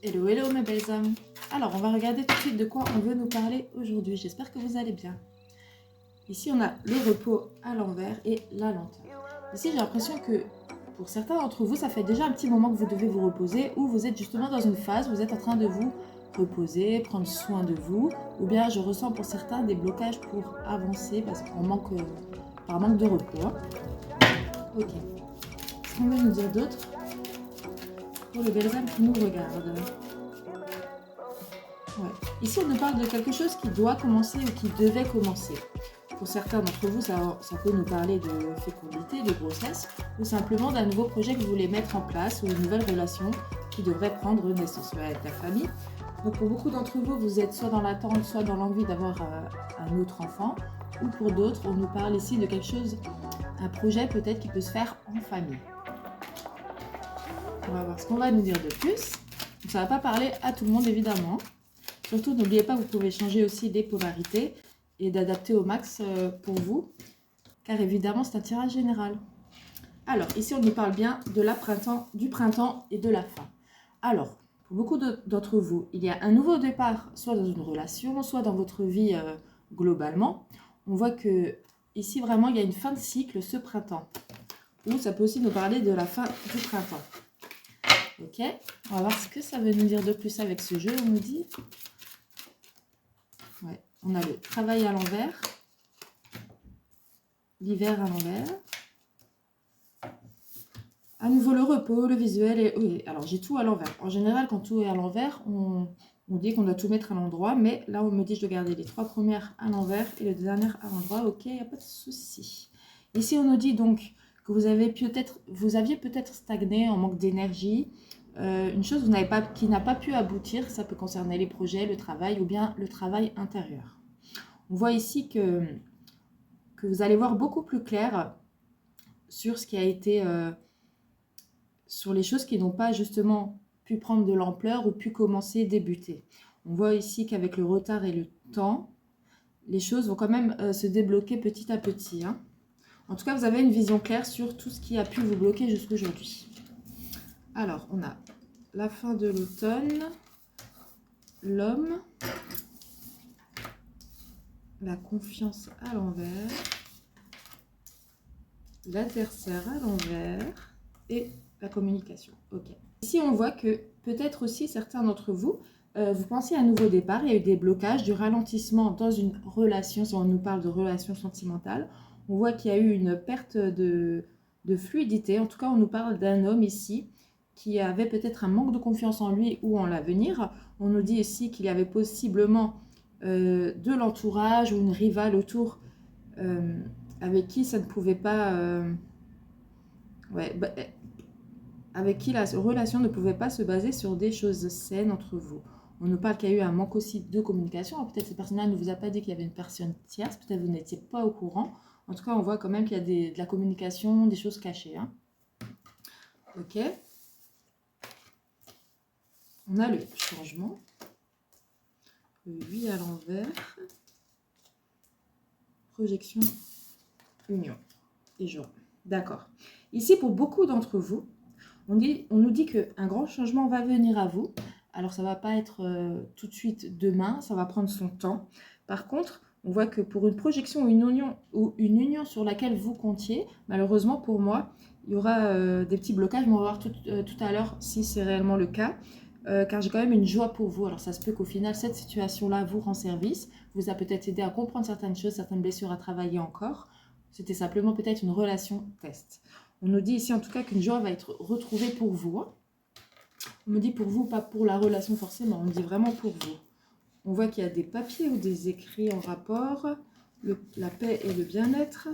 Hello, hello mes belles âmes. Alors, on va regarder tout de suite de quoi on veut nous parler aujourd'hui. J'espère que vous allez bien. Ici, on a le repos à l'envers et la lenteur. Ici, j'ai l'impression que pour certains d'entre vous, ça fait déjà un petit moment que vous devez vous reposer ou vous êtes justement dans une phase où vous êtes en train de vous reposer, prendre soin de vous. Ou bien, je ressens pour certains des blocages pour avancer parce qu'on manque, par manque de repos. Hein. Ok. Qu'est-ce qu'on veut nous dire d'autre pour les belles âmes qui nous regardent? Ouais. Ici, on nous parle de quelque chose qui doit commencer ou qui devait commencer. Pour certains d'entre vous, ça peut nous parler de fécondité, de grossesse, ou simplement d'un nouveau projet que vous voulez mettre en place ou une nouvelle relation qui devrait prendre naissance avec la famille. Donc pour beaucoup d'entre vous, vous êtes soit dans l'attente, soit dans l'envie d'avoir un autre enfant, ou pour d'autres, on nous parle ici de quelque chose, un projet peut-être qui peut se faire en famille. On va voir ce qu'on va nous dire de plus. Donc, ça ne va pas parler à tout le monde évidemment. Surtout, n'oubliez pas, vous pouvez changer aussi les polarités et d'adapter au max pour vous, car évidemment, c'est un tirage général. Alors, ici, on nous parle bien de du printemps et de la fin. Alors, pour beaucoup d'entre vous, il y a un nouveau départ, soit dans une relation, soit dans votre vie globalement. On voit que ici, vraiment, il y a une fin de cycle ce printemps. Ou ça peut aussi nous parler de la fin du printemps. Ok, on va voir ce que ça veut nous dire de plus avec ce jeu, on nous dit. Ouais. On a le travail à l'envers, l'hiver à l'envers, à nouveau le repos, le visuel et... Oui, alors j'ai tout à l'envers. En général, quand tout est à l'envers, on dit qu'on doit tout mettre à l'endroit, mais là, on me dit que je dois garder les 3 premières à l'envers et les 2 dernières à l'endroit. Ok, il n'y a pas de souci. Ici, on nous dit donc que vous aviez peut-être stagné en manque d'énergie. Une chose qui n'a pas pu aboutir, ça peut concerner les projets, le travail ou bien le travail intérieur. On voit ici que vous allez voir beaucoup plus clair sur ce qui a été, sur les choses qui n'ont pas justement pu prendre de l'ampleur ou pu commencer, débuter. On voit ici qu'avec le retard et le temps, les choses vont quand même se débloquer petit à petit. Hein. En tout cas, vous avez une vision claire sur tout ce qui a pu vous bloquer jusqu'aujourd'hui. Alors, on a la fin de l'automne, l'homme, la confiance à l'envers, l'adversaire à l'envers et la communication. Ok. Ici, on voit que peut-être aussi certains d'entre vous, vous pensez à un nouveau départ, il y a eu des blocages, du ralentissement dans une relation, si on nous parle de relation sentimentale. On voit qu'il y a eu une perte de fluidité. En tout cas, on nous parle d'un homme ici qui avait peut-être un manque de confiance en lui ou en l'avenir. On nous dit ici qu'il y avait possiblement de l'entourage ou une rivale autour avec qui ça ne pouvait pas... avec qui la relation ne pouvait pas se baser sur des choses saines entre vous. On nous parle qu'il y a eu un manque aussi de communication. Peut-être cette personne-là ne vous a pas dit qu'il y avait une personne tierce, peut-être vous n'étiez pas au courant. En tout cas, on voit quand même qu'il y a de la communication, des choses cachées. Hein. Ok. On a le changement. Le 8 à l'envers. Projection, union et jour. D'accord. Ici, pour beaucoup d'entre vous, on nous dit qu'un grand changement va venir à vous. Alors, ça ne va pas être tout de suite demain, ça va prendre son temps. Par contre, on voit que pour une projection ou une union sur laquelle vous comptiez, malheureusement pour moi, il y aura des petits blocages. Mais on va voir tout à l'heure si c'est réellement le cas. Car j'ai quand même une joie pour vous. Alors, ça se peut qu'au final, cette situation-là vous rend service, vous a peut-être aidé à comprendre certaines choses, certaines blessures à travailler encore. C'était simplement peut-être une relation test. On nous dit ici en tout cas qu'une joie va être retrouvée pour vous. On me dit pour vous, pas pour la relation forcément, on me dit vraiment pour vous. On voit qu'il y a des papiers ou des écrits en rapport, la paix et le bien-être,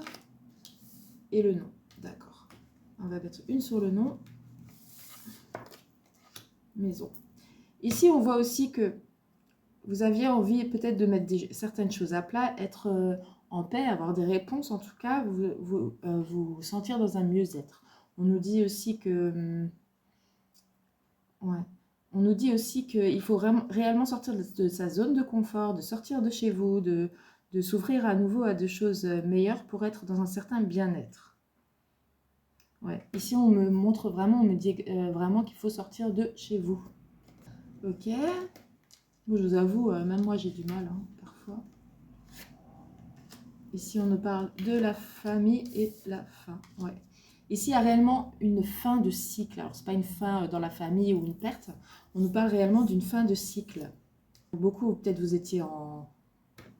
et le nom. D'accord. On va mettre une sur le nom. Maison. Ici, on voit aussi que vous aviez envie peut-être de mettre certaines choses à plat, être en paix, avoir des réponses, en tout cas, vous sentir dans un mieux-être. On nous dit aussi que... ouais. On nous dit aussi qu'il faut réellement sortir de sa zone de confort, de sortir de chez vous, de s'ouvrir à nouveau à des choses meilleures pour être dans un certain bien-être. Ouais. Ici, on me montre vraiment, on me dit vraiment qu'il faut sortir de chez vous. Ok. Bon, je vous avoue, même moi j'ai du mal hein, parfois. Ici, on nous parle de la famille et la fin. Ouais. Ici, il y a réellement une fin de cycle. Alors, ce n'est pas une fin dans la famille ou une perte. On nous parle réellement d'une fin de cycle. Beaucoup, peut-être vous étiez en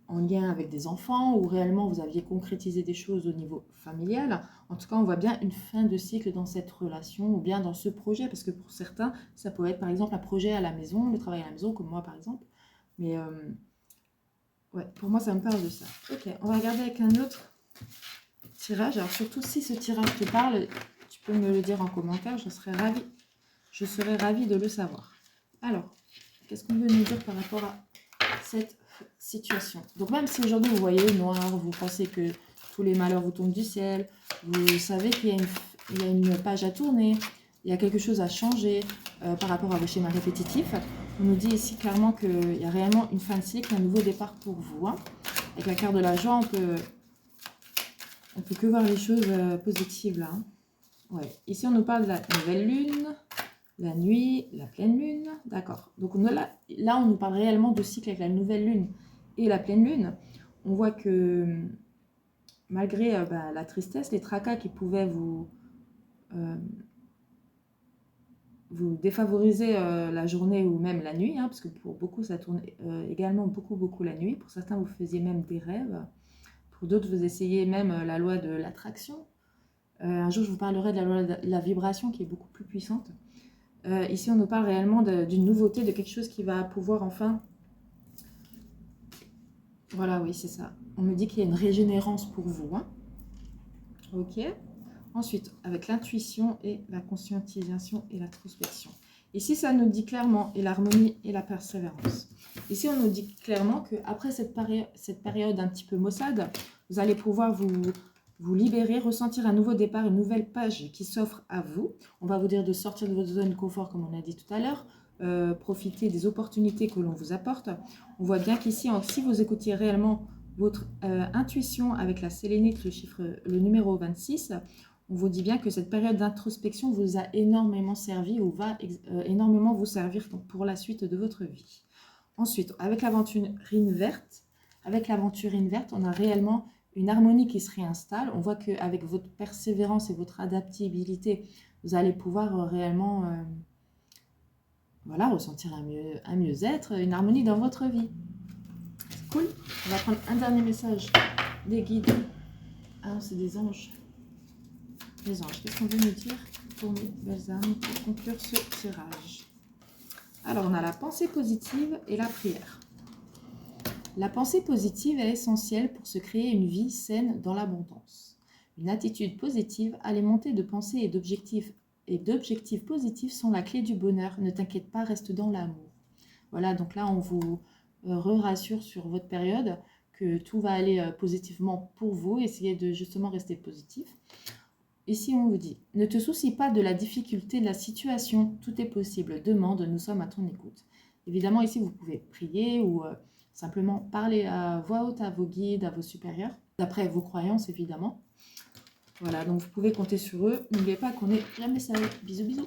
lien avec des enfants ou réellement vous aviez concrétisé des choses au niveau familial. En tout cas, on voit bien une fin de cycle dans cette relation ou bien dans ce projet. Parce que pour certains, ça peut être par exemple un projet à la maison, le travail à la maison, comme moi par exemple. Mais ouais, pour moi, ça me parle de ça. Ok, on va regarder avec un autre tirage. Alors surtout si ce tirage te parle, tu peux me le dire en commentaire, je serais ravie de le savoir. Alors, qu'est-ce qu'on veut nous dire par rapport à cette situation? Donc même si aujourd'hui vous voyez noir, vous pensez que tous les malheurs vous tombent du ciel, vous savez qu'il y a une page à tourner, il y a quelque chose à changer par rapport à vos schémas répétitifs, on nous dit ici clairement qu'il y a réellement une fin de cycle, un nouveau départ pour vous. Hein. Avec la carte de la joie, on peut que voir les choses positives là. Hein. Ouais. Ici, on nous parle de la nouvelle lune, la nuit, la pleine lune. D'accord. Donc là, on nous parle réellement de cycle avec la nouvelle lune et la pleine lune. On voit que malgré la tristesse, les tracas qui pouvaient vous défavoriser la journée ou même la nuit, hein, parce que pour beaucoup, ça tourne également beaucoup la nuit. Pour certains, vous faisiez même des rêves. Pour d'autres, vous essayez même la loi de l'attraction. Un jour, je vous parlerai de la loi de la vibration qui est beaucoup plus puissante. Ici, on nous parle réellement d'une nouveauté, de quelque chose qui va pouvoir enfin... Voilà, oui, c'est ça. On me dit qu'il y a une régénérance pour vous. Hein. Ok. Ensuite, avec l'intuition et la conscientisation et l'introspection. Ici, ça nous dit clairement et l'harmonie et la persévérance. Ici, on nous dit clairement qu'après cette période un petit peu maussade, vous allez pouvoir vous libérer, ressentir un nouveau départ, une nouvelle page qui s'offre à vous. On va vous dire de sortir de votre zone de confort, comme on a dit tout à l'heure, profiter des opportunités que l'on vous apporte. On voit bien qu'ici, si vous écoutiez réellement votre intuition avec la sélénite, le numéro 26, on vous dit bien que cette période d'introspection vous a énormément servi ou va énormément vous servir pour la suite de votre vie. Ensuite, avec l'aventurine verte, on a réellement une harmonie qui se réinstalle. On voit qu'avec votre persévérance et votre adaptabilité, vous allez pouvoir réellement ressentir un mieux-être, une harmonie dans votre vie. C'est cool. On va prendre un dernier message des guides. Ah non, c'est des anges. Les anges, qu'est-ce qu'on veut nous dire pour mes belles âmes pour conclure ce tirage? Alors, on a la pensée positive et la prière. La pensée positive est essentielle pour se créer une vie saine dans l'abondance. Une attitude positive, alimentée de pensées et d'objectifs positifs sont la clé du bonheur. Ne t'inquiète pas, reste dans l'amour. Voilà, donc là, on vous rassure sur votre période que tout va aller positivement pour vous. Essayez de justement rester positif. Ici, on vous dit, ne te soucie pas de la difficulté de la situation, tout est possible, demande, nous sommes à ton écoute. Évidemment, ici, vous pouvez prier ou simplement parler à voix haute à vos guides, à vos supérieurs, d'après vos croyances, évidemment. Voilà, donc vous pouvez compter sur eux. N'oubliez pas qu'on est jamais seul. Bisous, bisous.